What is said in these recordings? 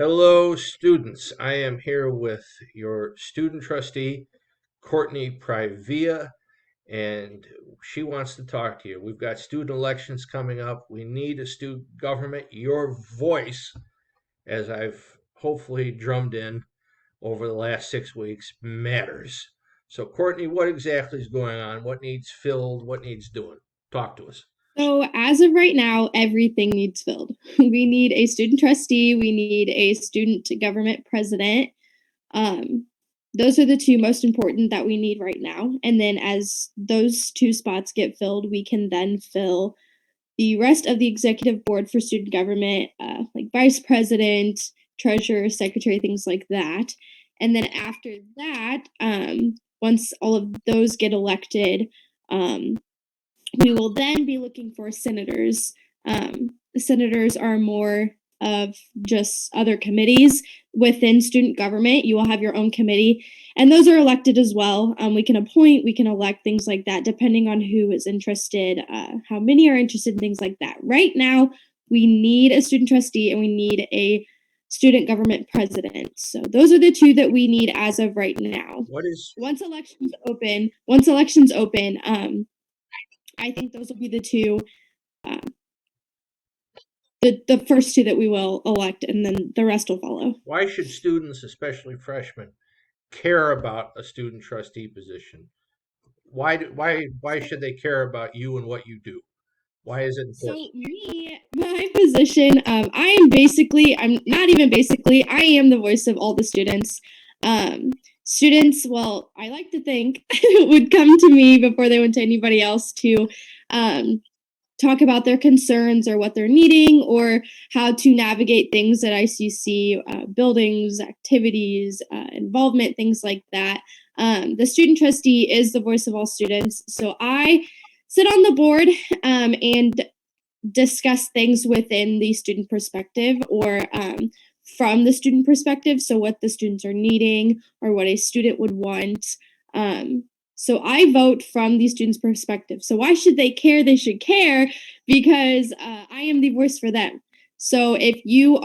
Hello, students. I am here with your student trustee, C.Privia, and she wants to talk to you. We've got student elections coming up. We need a student government. Your voice, as I've hopefully drummed in over the last 6 weeks, matters. So, Courtney, what exactly is going on? What needs filled? What needs doing? Talk to us. So, as of right now, everything needs filled. We need a student trustee, we need a student government president. Um, those are the two most important that we need right now. And then, as those two spots get filled, we can then fill the rest of the executive board for student government, like vice president, treasurer, secretary, things like that. And then after that, once all of those get elected, um, we will then be looking for senators. The senators are more of just other committees within student government. You will have your own committee, and those are elected as well. We can appoint, we can elect, things like that, depending on who is interested, how many are interested in things like that. Right now, we need a student trustee and we need a student government president. So those are the two that we need as of right now. What is Once elections open, I think those will be the two, uh, the first two that we will elect, and then the rest will follow. Why should students, especially freshmen, care about a student trustee position? Why should they care about you and what you do? Why is it important? So me, my position, I'm not even basically, I am the voice of all the students. Students, well, I like to think would come to me before they went to anybody else to um, talk about their concerns or what they're needing or how to navigate things at ICC, buildings, activities, involvement, things like that. The student trustee is the voice of all students. So I sit on the board and discuss things within the student perspective or from the student perspective. So, what the students are needing or what a student would want. Um, so, I vote from the student's perspective. So, why should they care? They should care because I am the voice for them. So, if you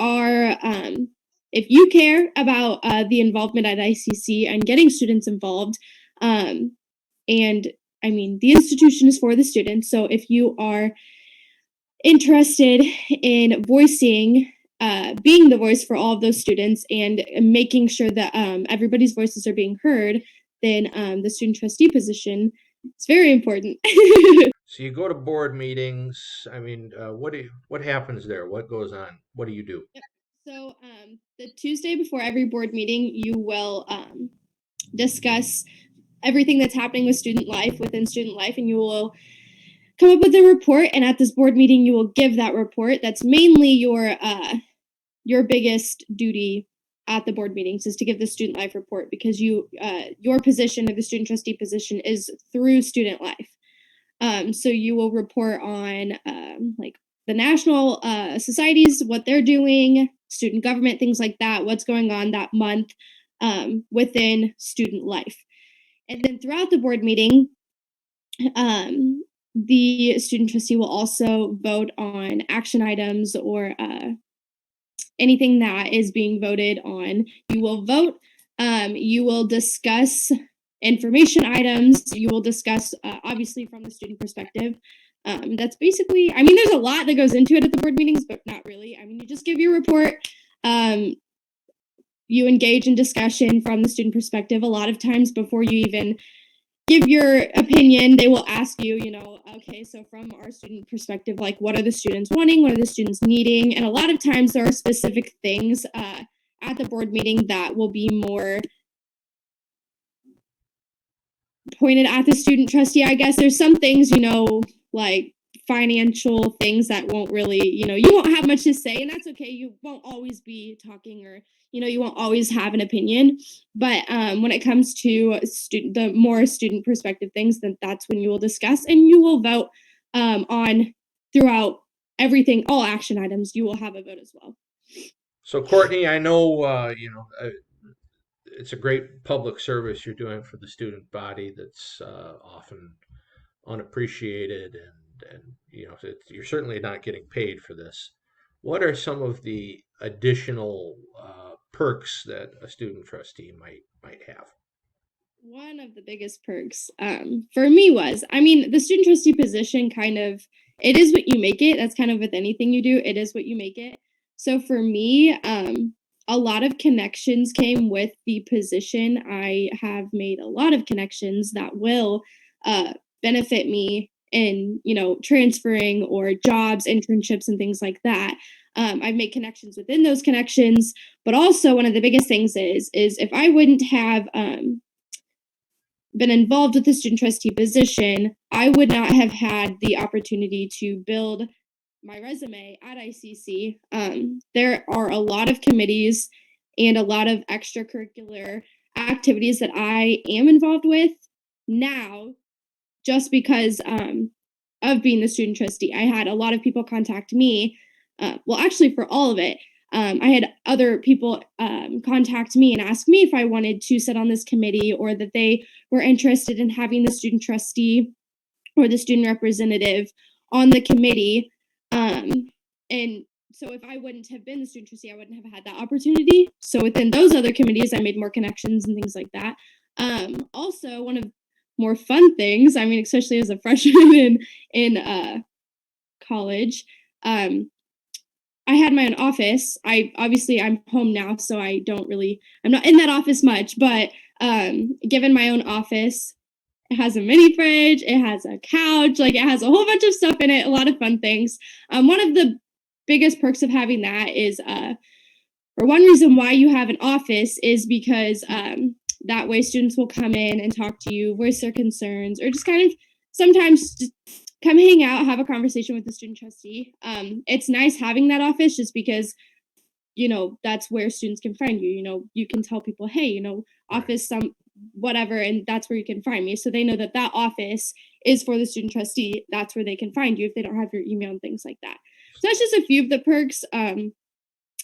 care about the involvement at ICC and getting students involved, and I mean, the institution is for the students. So, if you are interested in voicing, being the voice for all of those students and making sure that everybody's voices are being heard, then the student trustee position is very important. So you go to board meetings. I mean, what happens there? What goes on? What do you do? So the Tuesday before every board meeting, you will discuss everything that's happening with student life within student life, and you will come up with a report. And at this board meeting, you will give that report. That's mainly your biggest duty at the board meetings is to give the student life report because your position or the student trustee position is through student life. So you will report on like the national societies, what they're doing, student government, things like that, what's going on that month within student life. And then throughout the board meeting, the student trustee will also vote on action items or anything that is being voted on. You will vote. You will discuss information items. You will discuss, obviously, from the student perspective. That's basically, I mean, there's a lot that goes into it at the board meetings, but not really. I mean, you just give your report. You engage in discussion from the student perspective. A lot of times before you even give your opinion, they will ask you, okay, so from our student perspective, like what are the students wanting? What are the students needing? And a lot of times there are specific things at the board meeting that will be more pointed at the student trustee. I guess there's some things, like financial things that won't really, you won't have much to say, and that's okay. You won't always be talking or you won't always have an opinion, but when it comes to the more student perspective things, then that's when you will discuss and you will vote on throughout everything, all action items. You will have a vote as well. So Courtney, I know it's a great public service you're doing for the student body that's often unappreciated, and you're certainly not getting paid for this. What are some of the additional perks that a student trustee might have? One of the biggest perks for me was, I mean, the student trustee position kind of, it is what you make it. That's kind of with anything you do, it is what you make it. So for me, a lot of connections came with the position. I have made a lot of connections that will benefit me in, transferring or jobs, internships, and things like that. I've made connections within those connections, but also one of the biggest things is if I wouldn't have been involved with the student trustee position, I would not have had the opportunity to build my resume at ICC. There are a lot of committees and a lot of extracurricular activities that I am involved with now just because of being the student trustee. I had a lot of people contact me. Well, actually, for all of it, I had other people contact me and ask me if I wanted to sit on this committee or that they were interested in having the student trustee or the student representative on the committee. And so if I wouldn't have been the student trustee, I wouldn't have had that opportunity. So within those other committees, I made more connections and things like that. Also, one of more fun things, I mean, especially as a freshman in college, I had my own office. I'm home now, so I'm not in that office much, but given my own office, it has a mini fridge, it has a couch, like it has a whole bunch of stuff in it, a lot of fun things. One of the biggest perks of having that is, or one reason why you have an office is because that way students will come in and talk to you, voice their concerns, or just kind of sometimes just come hang out, have a conversation with the student trustee. It's nice having that office just because that's where students can find you. You can tell people, hey, Right. office some whatever, and that's where you can find me. So they know that office is for the student trustee. That's where they can find you if they don't have your email and things like that. So that's just a few of the perks.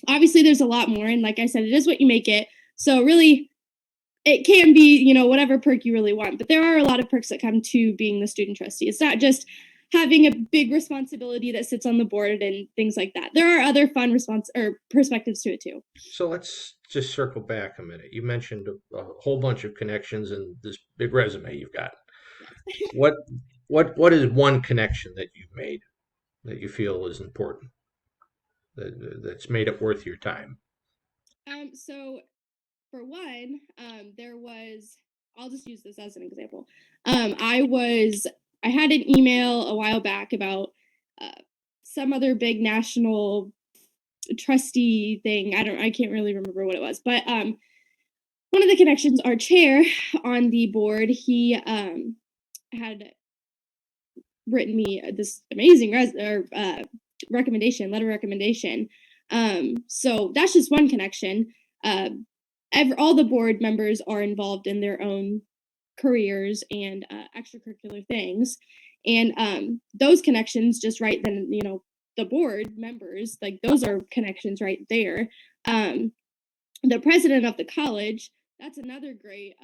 Obviously, there's a lot more, and like I said, it is what you make it. So really, it can be whatever perk you really want. But there are a lot of perks that come to being the student trustee. It's not just having a big responsibility that sits on the board and things like that. There are other fun perspectives to it too. So let's just circle back a minute. You mentioned a whole bunch of connections and this big resume you've got. Yes. What what is one connection that you've made that you feel is important, that's made it worth your time? So for one, there was. I'll just use this as an example. I had an email a while back about uh, some other big national trustee thing. I can't really remember what it was, but one of the connections, our chair on the board, he had written me this amazing letter recommendation. So that's just one connection. Uh, all the board members are involved in their own careers and extracurricular things, and those connections just right then, the board members, like those are connections right there. The president of the college, that's another great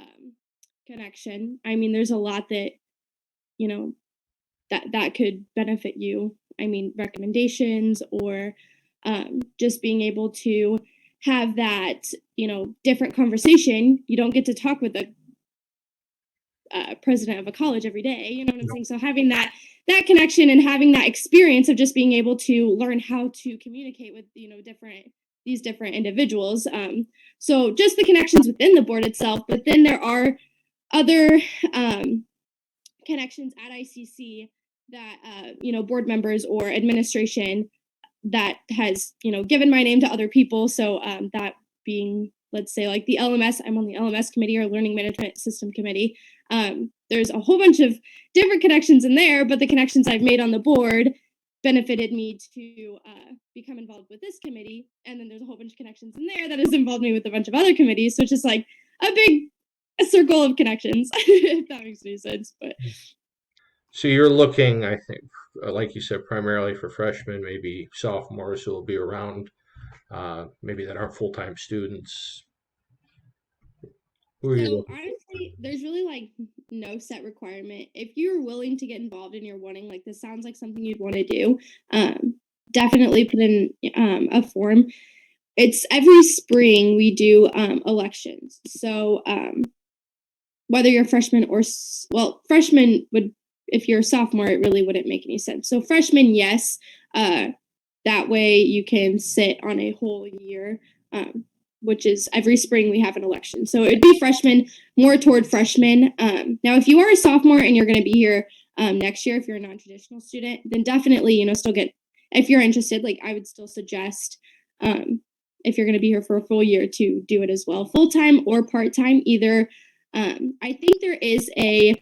connection. I mean, there's a lot that you know that could benefit you. I mean, recommendations or just being able to have that, different conversation. You don't get to talk with a president of a college every day. You know what I'm No. saying? So having that connection and having that experience of just being able to learn how to communicate with different individuals. So just the connections within the board itself, but then there are other connections at ICC that board members or administration that has given my name to other people. So that being, let's say, like the LMS, I'm on the LMS committee or Learning Management System committee. There's a whole bunch of different connections in there, but the connections I've made on the board benefited me to become involved with this committee, and then there's a whole bunch of connections in there that has involved me with a bunch of other committees. So it's just like a big circle of connections, if that makes any sense. But So you're looking, I think, like you said, primarily for freshmen, maybe sophomores who will be around, maybe that aren't full-time students. Who are you so looking for? honestly, there's really like no set requirement. If you're willing to get involved and you're wanting, like, this sounds like something you'd want to do, definitely put in a form. it's every spring we do elections. So whether you're a freshman or, well, freshman would, if you're a sophomore, it really wouldn't make any sense. So freshmen, yes, that way you can sit on a whole year, which is every spring we have an election. So it'd be freshmen, more toward freshmen. Now, if you are a sophomore and you're going to be here next year, if you're a non-traditional student, then definitely, still get, if you're interested, like I would still suggest, if you're going to be here for a full year, to do it as well, full-time or part-time, either. I think there is a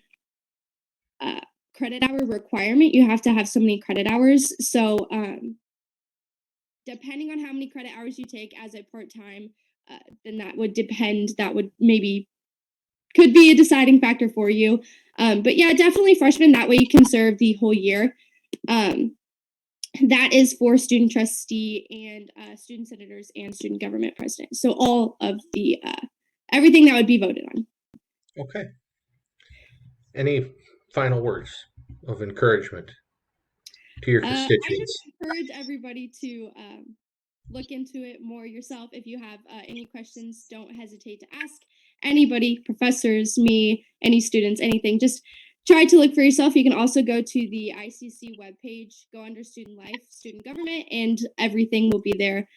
credit hour requirement. You have to have so many credit hours. So depending on how many credit hours you take as a part-time, then that would depend. That would maybe could be a deciding factor for you. But yeah, definitely freshman. That way you can serve the whole year. That is for student trustee and student senators and student government president. So all of the everything that would be voted on. Okay. Any final words of encouragement to your I constituents? just encourage everybody to look into it more yourself. If you have any questions, don't hesitate to ask anybody, professors, me, any students, anything. Just try to look for yourself. You can also go to the ICC webpage, go under student life, student government, and everything will be there.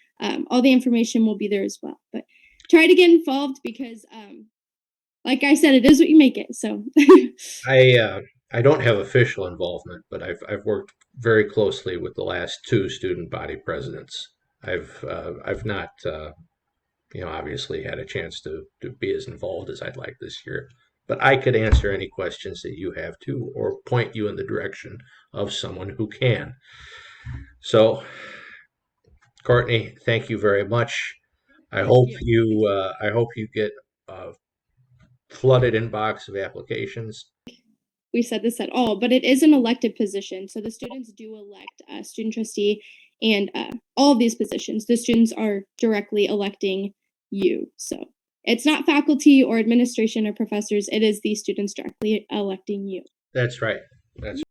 All the information will be there as well. But try to get involved because, like I said, it is what you make it. So I don't have official involvement, but I've worked very closely with the last two student body presidents. I've not obviously had a chance to be as involved as I'd like this year, but I could answer any questions that you have too, or point you in the direction of someone who can. So, Courtney, thank you very much. thank you. I hope you get a flooded inbox of applications. We said this at all, but it is an elected position. So the students do elect a student trustee and all of these positions. The students are directly electing you. So it's not faculty or administration or professors. It is the students directly electing you. That's right. That's